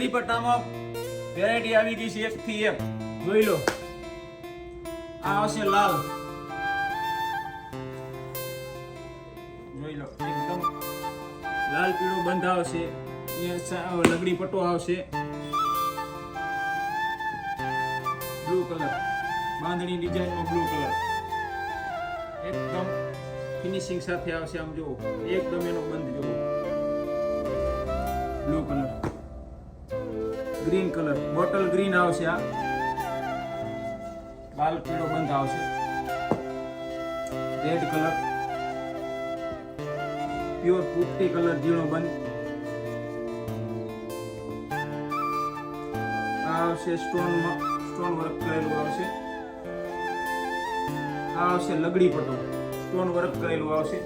લગડી પટ્ટામાં variety આવી ગઈ છે એક થી એક. જોઈ લો. આ આવશે લાલ. જોઈ લો એકદમ લાલ પીળો બંધ આવશે. અહીંયા લગડી પટ્ટો આવશે. બ્લુ કલર બાંધણી ડિઝાઇનમાં બ્લુ કલર એકદમ ફિનિશિંગ સાથે આવશે. આમ જુઓ એકદમ એનો બંધ જુઓ. Blue colour green colour bottle green આવશે. આ લાલ પીળો બંધ આવશે. રેડ કલર પ્યોર પુટ્ટી કલર ઝીણો બંધ. આ આવશે સ્ટોન વર્ક કરેલું આવશે. આ આવશે લગડી પટ્ટો સ્ટોન વર્ક કરેલું આવશે.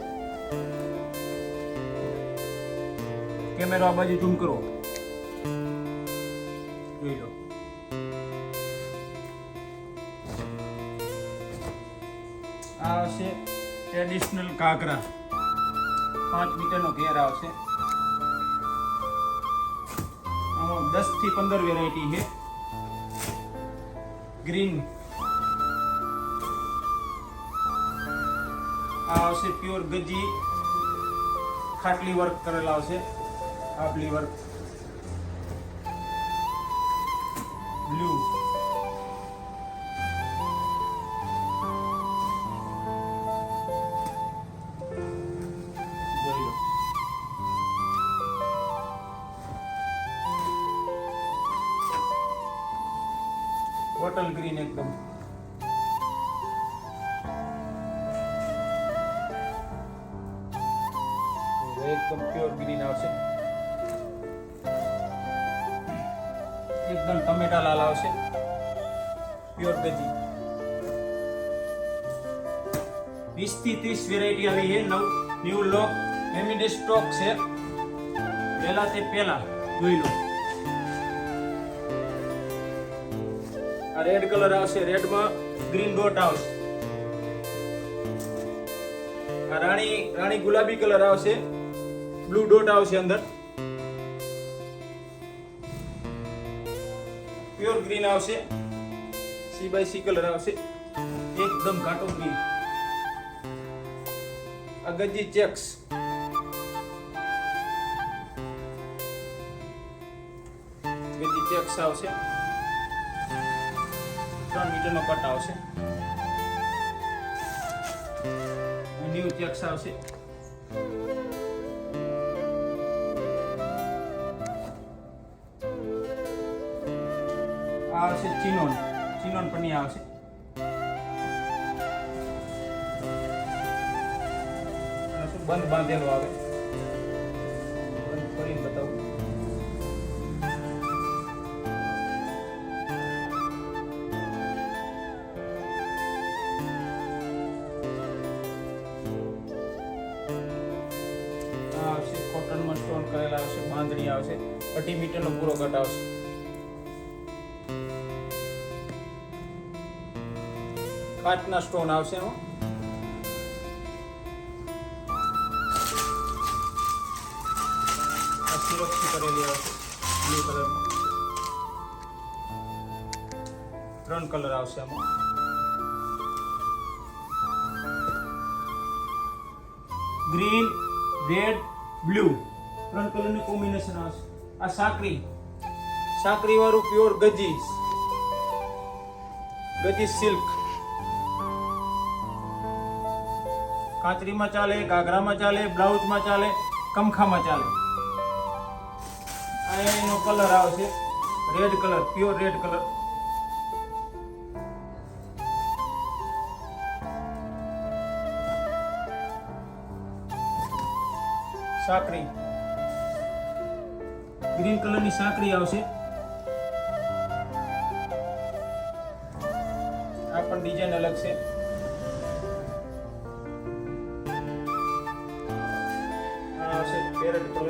કેમેરો આ બાજુ ઝૂમ કરો. જોઈ લો. આ આવશે ટ્રેડિશનલ કાકરા 5 મીટરનો ઘેર આવશે. આમાં 10 થી 15 વેરાયટી છે. ગ્રીન આ આવશે પ્યોર ગજી ખાટલી વર્ક કરેલા આવશે. આપલી વર્ક બ્લુ જોઈ લો. બોટલ ગ્રીન એકદમ પ્યોર ગ્રીન આવશે. એકદમ ટમેટા લાલ આવશે. પ્યોર ગજી 20 થી 30 વેરાયટી આવી છે. ન્યુ લોક લેમિનેટ સ્ટોક છે. પહેલા તે પહેલા જોઈ લો. આ રેડ કલર આવશે. રેડમાં ગ્રીન ડોટ આવશે. આ રાણી ગુલાબી કલર આવશે. બ્લુ ડોટ આવશે અંદર. પ્યોર ગ્રીન આવશે. C/C કલર આવશે. એકદમ ઘાટો ગ્રીન. આ ગજી ચેક્સ આવશે. 3 મીટરનો કટ આવશે. ન્યુ ચેક્સ આવશે. આ આવશે ચિનોન પની આવશે. બંધ બાંધેલો આવે. બંધ કરીને બતાવું. આ આવશે કોટનમાં સ્ટોન કરેલા આવશે. બાંધણી આવશે. 18 મીટરનો પૂરો કટ આવશે. કાચના સ્ટોન આવશે. એમાં સિરોપથી કરેલી આવશે. બ્લુ કલરમાં 3 કલર આવશે. આમાં ગ્રીન રેડ બ્લુ 3 કલરની કોમ્બિનેશન આવશે. આ સાકરી વાળું પ્યોર ગજી સિલ્ક. કાચરીમાં ચાલે, ઘાઘરામાં ચાલે, બ્લાઉઝમાં ચાલે, કમખામાં ચાલે. આ એનો કલર આવશે red colour pure red colour. સાકરી ગ્રીન કલરની સાકરી આવશે. આ પણ ડિઝાઇન અલગ છે. આ આવશે પેરેટ કલર.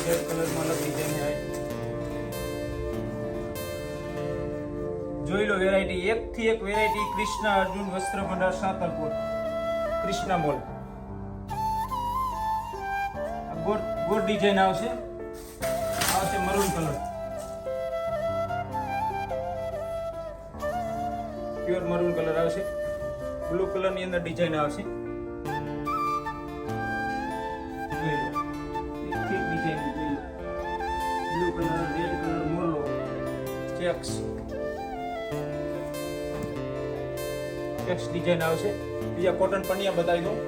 રેડ કલરમાં અલગ ડિઝાઇન છે. જોઈ લો વેરાયટી. એક થી એક વેરાયટી. કૃષ્ણ અર્જુન વસ્ત્ર ભંડાર સાતલપુર, કૃષ્ણા મોલ. ગોળ ડિઝાઇન આવશે maroon colour, pure maroon colour આવશે. બ્લુ કલર ની અંદર ડિઝાઇન આવશે. બ્લુ કલર, રેડ કલર, મોરલો, ચેક્સ ડિઝાઇન આવશે. બીજા કોટન પનિયા બતાવી દઉં.